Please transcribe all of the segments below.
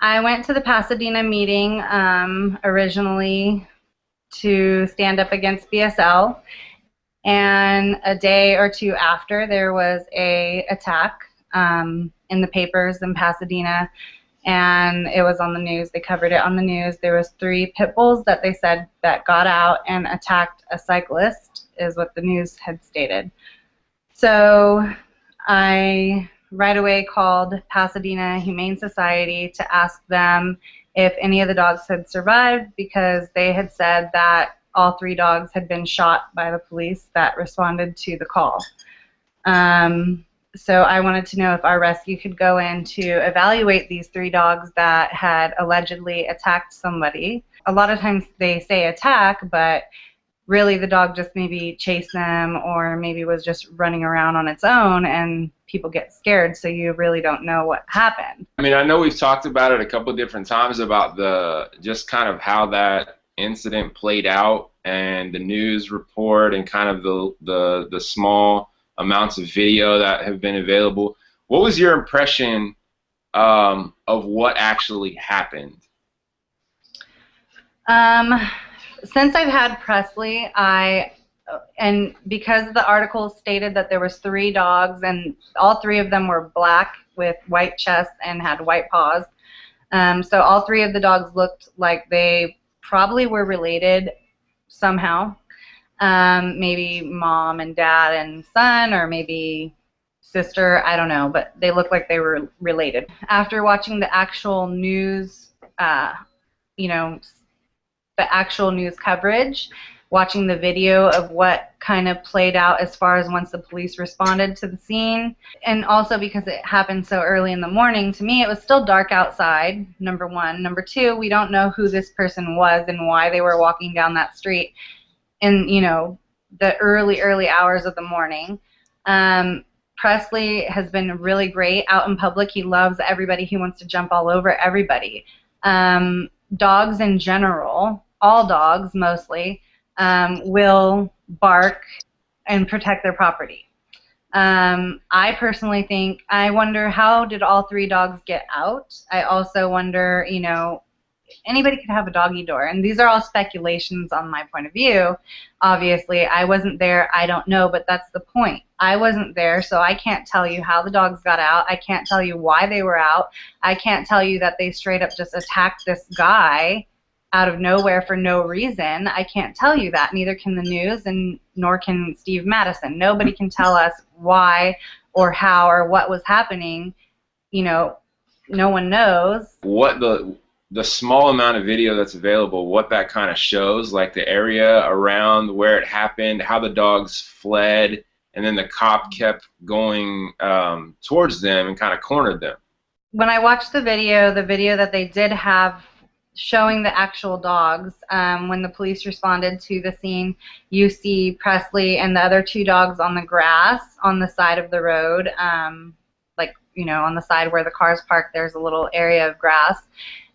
I went to the Pasadena meeting originally to stand up against BSL, and a day or two after there was a attack in the papers in Pasadena, and it was on the news. They covered it on the news. There was 3 pit bulls that they said that got out and attacked a cyclist, is what the news had stated. So I right away called Pasadena Humane Society to ask them if any of the dogs had survived, because they had said that all 3 dogs had been shot by the police that responded to the call. So I wanted to know if our rescue could go in to evaluate these 3 dogs that had allegedly attacked somebody. A lot of times they say attack, but really the dog just maybe chased them or maybe was just running around on its own, and people get scared, so you really don't know what happened. I mean, I know we've talked about it a couple of different times about just kind of how that incident played out and the news report and kind of the small amounts of video that have been available. What was your impression of what actually happened? Since I've had Presley, and because the article stated that there was 3 dogs and all 3 of them were black with white chests and had white paws, so all 3 of the dogs looked like they probably were related somehow. Maybe mom and dad and son, or maybe sister, I don't know, but they looked like they were related. After watching the actual news, the actual news coverage, watching the video of what kind of played out as far as once the police responded to the scene, and also because it happened so early in the morning, to me it was still dark outside, number 1. Number 2, we don't know who this person was and why they were walking down that street in, the early hours of the morning. Presley has been really great out in public. He loves everybody. He wants to jump all over everybody. Dogs in general, all dogs mostly, will bark and protect their property. I personally think, I wonder, how did all 3 dogs get out? I also wonder, anybody could have a doggy door, and these are all speculations on my point of view. Obviously, I wasn't there, I don't know, but that's the point. I wasn't there, so I can't tell you how the dogs got out. I can't tell you why they were out. I can't tell you that they straight up just attacked this guy out of nowhere for no reason. I can't tell you that. Neither can the news, and nor can Steve Madison. Nobody can tell us why or how or what was happening. No one knows. What the small amount of video that's available, what that kind of shows, like the area around where it happened, how the dogs fled, and then the cop kept going towards them and kind of cornered them. When I watched the video that they did have showing the actual dogs, when the police responded to the scene, you see Presley and the other 2 dogs on the grass on the side of the road, on the side where the cars park, there's a little area of grass,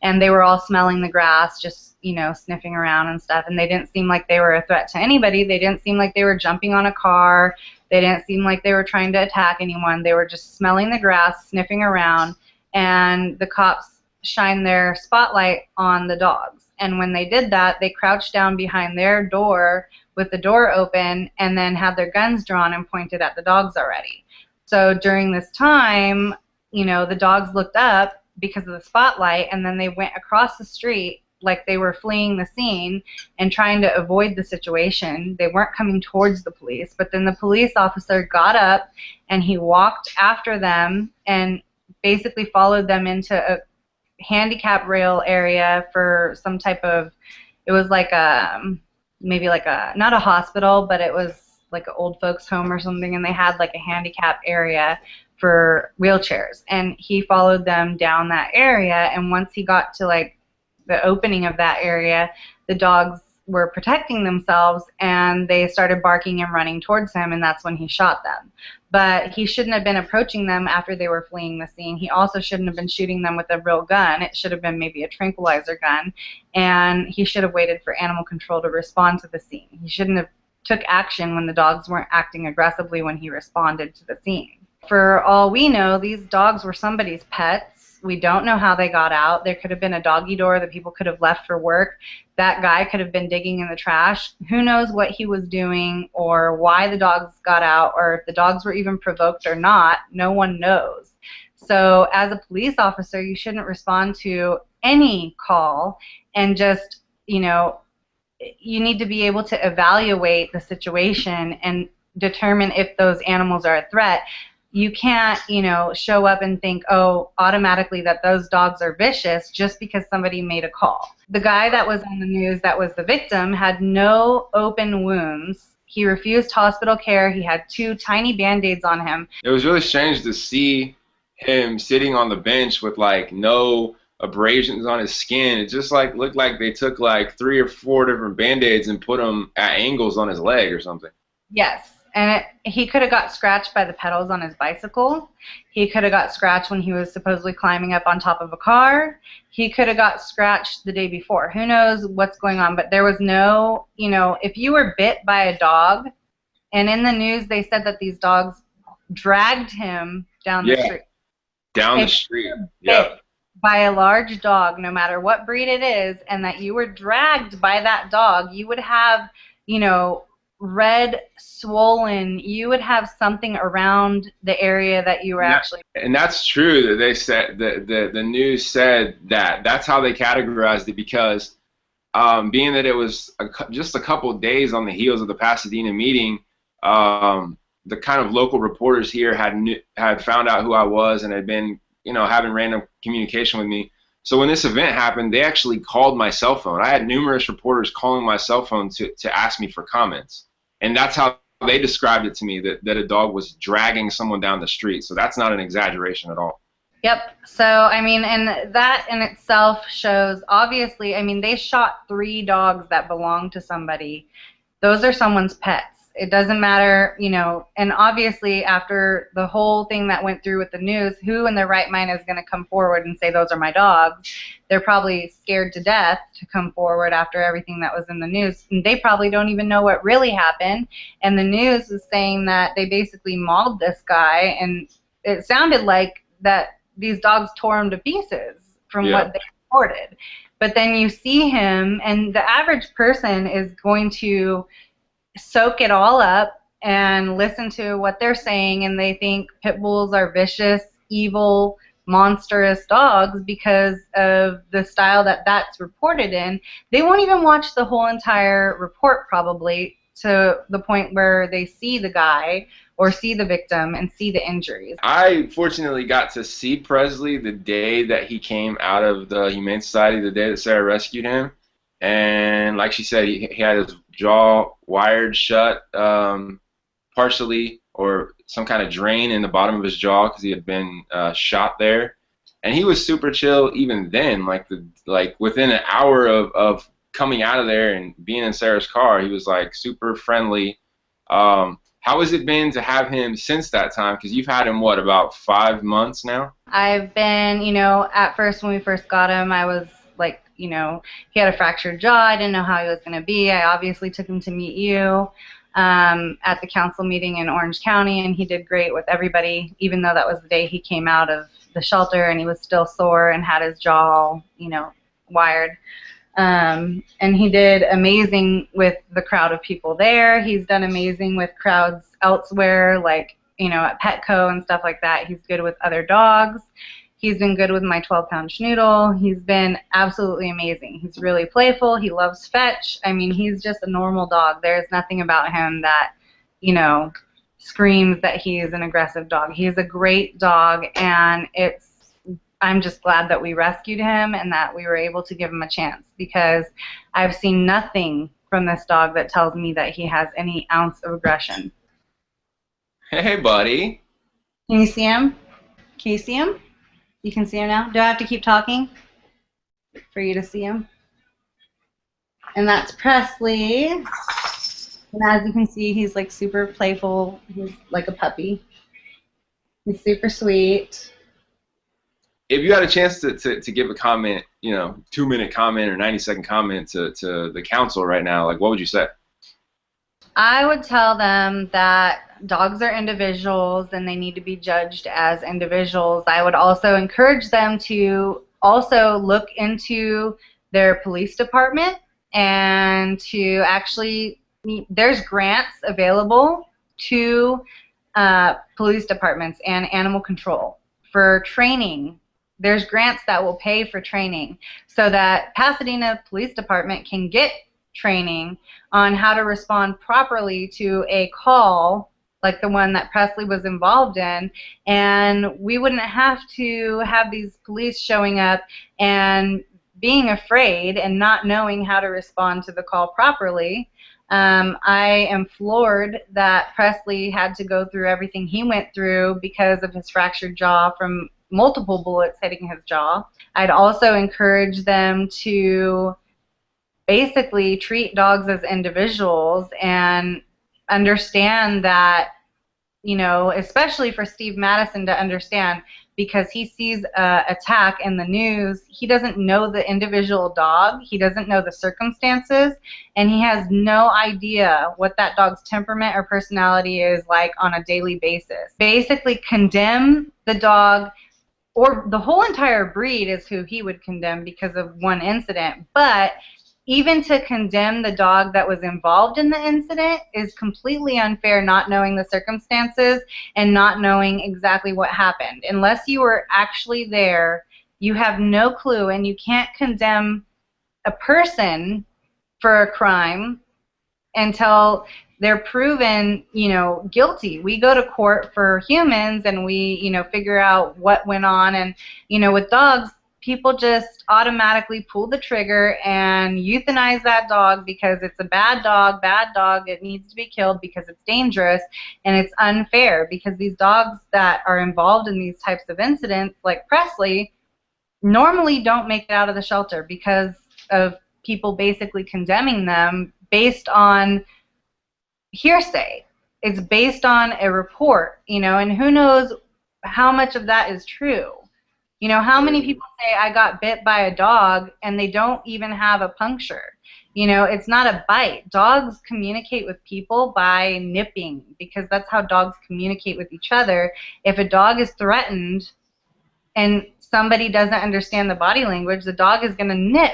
and they were all smelling the grass, just, sniffing around and stuff, and they didn't seem like they were a threat to anybody. They didn't seem like they were jumping on a car. They didn't seem like they were trying to attack anyone. They were just smelling the grass, sniffing around, and the cops shined their spotlight on the dogs. And when they did that, they crouched down behind their door with the door open and then had their guns drawn and pointed at the dogs already. So during this time, the dogs looked up because of the spotlight, and then they went across the street like they were fleeing the scene and trying to avoid the situation. They weren't coming towards the police, but then the police officer got up and he walked after them and basically followed them into a handicap rail area for some type of, it was like maybe like not a hospital, but it was like an old folks home or something, and they had like a handicap area for wheelchairs, and he followed them down that area, and once he got to like the opening of that area, the dogs were protecting themselves and they started barking and running towards him, and that's when he shot them. But he shouldn't have been approaching them after they were fleeing the scene. He also shouldn't have been shooting them with a real gun. It should have been maybe a tranquilizer gun, and he should have waited for animal control to respond to the scene. He shouldn't have took action when the dogs weren't acting aggressively when he responded to the scene. For all we know, these dogs were somebody's pets. We don't know how they got out. There could have been a doggy door that people could have left for work. That guy could have been digging in the trash. Who knows what he was doing or why the dogs got out or if the dogs were even provoked or not. No one knows. So as a police officer, you shouldn't respond to any call and just, you know, you need to be able to evaluate the situation and determine if those animals are a threat. You can't, you know, show up and think, oh, automatically that those dogs are vicious just because somebody made a call. The guy that was on the news that was the victim had no open wounds. He refused hospital care. He had 2 tiny Band-Aids on him. It was really strange to see him sitting on the bench with like no abrasions on his skin. It just like looked like they took like 3 or 4 different Band-Aids and put them at angles on his leg or something. Yes. And he could have got scratched by the pedals on his bicycle. He could have got scratched when he was supposedly climbing up on top of a car. He could have got scratched the day before. Who knows what's going on? But there was no, you know, if you were bit by a dog, and in the news they said that these dogs dragged him down the street. Down the street. Yeah. By a large dog, no matter what breed it is, and that you were dragged by that dog, you would have, you know, red, swollen, you would have something around the area that you were actually. And that's true that they said, the news said that. That's how they categorized it because being that it was just a couple of days on the heels of the Pasadena meeting, the kind of local reporters here had found out who I was and had been, you know, having random communication with me. So when this event happened, they actually called my cell phone. I had numerous reporters calling my cell phone to ask me for comments. And that's how they described it to me, that a dog was dragging someone down the street. So that's not an exaggeration at all. Yep. So, I mean, and that in itself shows, obviously, I mean, they shot 3 dogs that belong to somebody. Those are someone's pets. It doesn't matter, you know, and obviously after the whole thing that went through with the news, who in their right mind is going to come forward and say those are my dogs? They're probably scared to death to come forward after everything that was in the news. And they probably don't even know what really happened. And the news is saying that they basically mauled this guy, and it sounded like that these dogs tore him to pieces from what they reported. But then you see him, and the average person is going to soak it all up and listen to what they're saying, and they think pit bulls are vicious, evil, monstrous dogs because of the style that that's reported in. They won't even watch the whole entire report probably to the point where they see the guy or see the victim and see the injuries. I fortunately got to see Presley the day that he came out of the Humane Society, the day that Sarah rescued him. And like she said, he had his jaw wired shut partially, or some kind of drain in the bottom of his jaw because he had been shot there. And he was super chill even then. Like within an hour of coming out of there and being in Sarah's car, he was like super friendly. How has it been to have him since that time? Because you've had him, what, about 5 months now? I've been, you know, at first when we first got him, I was like, you know, he had a fractured jaw. I didn't know how he was going to be. I obviously took him to meet you at the council meeting in Orange County, and he did great with everybody, even though that was the day he came out of the shelter and he was still sore and had his jaw, you know, wired. And he did amazing with the crowd of people there. He's done amazing with crowds elsewhere, like, you know, at Petco and stuff like that. He's good with other dogs. He's been good with my 12-pound schnoodle. He's been absolutely amazing. He's really playful. He loves fetch. I mean, he's just a normal dog. There's nothing about him that, you know, screams that he is an aggressive dog. He is a great dog, and I'm just glad that we rescued him and that we were able to give him a chance, because I've seen nothing from this dog that tells me that he has any ounce of aggression. Hey, buddy. Can you see him? Can you see him? You can see him now? Do I have to keep talking for you to see him? And that's Presley. And as you can see, he's like super playful. He's like a puppy. He's super sweet. If you had a chance to give a comment, you know, 2-minute comment or 90-second comment to the council right now, like, what would you say? I would tell them that dogs are individuals and they need to be judged as individuals. I would also encourage them to also look into their police department and to actually, there's grants available to police departments and animal control for training. There's grants that will pay for training so that Pasadena Police Department can get training on how to respond properly to a call like the one that Presley was involved in, and we wouldn't have to have these police showing up and being afraid and not knowing how to respond to the call properly. I am floored that Presley had to go through everything he went through because of his fractured jaw from multiple bullets hitting his jaw. I'd also encourage them to basically treat dogs as individuals and understand that, you know, especially for Steve Madison to understand, because he sees an attack in the news, he doesn't know the individual dog, he doesn't know the circumstances, and he has no idea what that dog's temperament or personality is like on a daily basis. Basically condemn the dog, or the whole entire breed is who he would condemn because of one incident, but even to condemn the dog that was involved in the incident is completely unfair, not knowing the circumstances and not knowing exactly what happened. Unless you were actually there, you have no clue, and you can't condemn a person for a crime until they're proven, you know, guilty. We go to court for humans and we, you know, figure out what went on, and, you know, with dogs, people just automatically pull the trigger and euthanize that dog because it's a bad dog, it needs to be killed because it's dangerous, and it's unfair because these dogs that are involved in these types of incidents, like Presley, normally don't make it out of the shelter because of people basically condemning them based on hearsay. It's based on a report, you know, and who knows how much of that is true. You know, how many people say, I got bit by a dog, and they don't even have a puncture? You know, it's not a bite. Dogs communicate with people by nipping because that's how dogs communicate with each other. If a dog is threatened and somebody doesn't understand the body language, the dog is going to nip.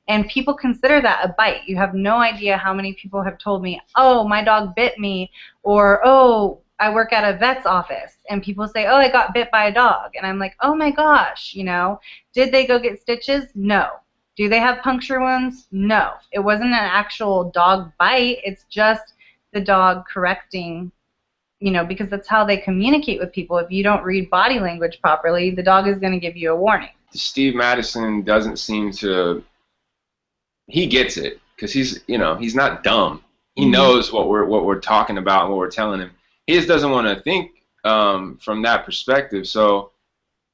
And people consider that a bite. You have no idea how many people have told me, oh, my dog bit me, or, oh, I work at a vet's office, and people say, oh, I got bit by a dog. And I'm like, oh my gosh, you know, did they go get stitches? No. Do they have puncture wounds? No. It wasn't an actual dog bite. It's just the dog correcting, you know, because that's how they communicate with people. If you don't read body language properly, the dog is going to give you a warning. Steve Madison doesn't seem to, he gets it, because he's, you know, he's not dumb. He knows what we're talking about and what we're telling him. He just doesn't want to think from that perspective. So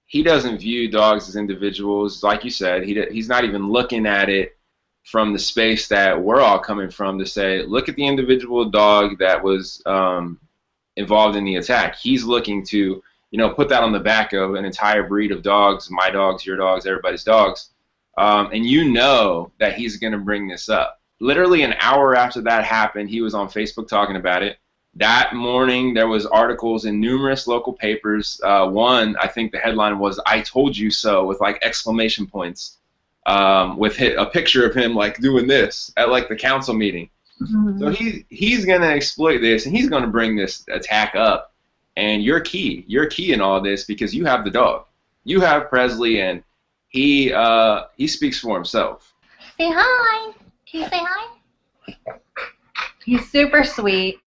he doesn't view dogs as individuals. Like you said, he's not even looking at it from the space that we're all coming from to say, look at the individual dog that was involved in the attack. He's looking to, you know, put that on the back of an entire breed of dogs, my dogs, your dogs, everybody's dogs. And you know that he's going to bring this up. Literally an hour after that happened, he was on Facebook talking about it. That morning, there was articles in numerous local papers. One, I think the headline was, I told you so, with like exclamation points, with a picture of him like doing this at like the council meeting. So he's going to exploit this, and he's going to bring this attack up. And you're key in all this because you have the dog. You have Presley, and he speaks for himself. Say hi. Can you say hi? He's super sweet.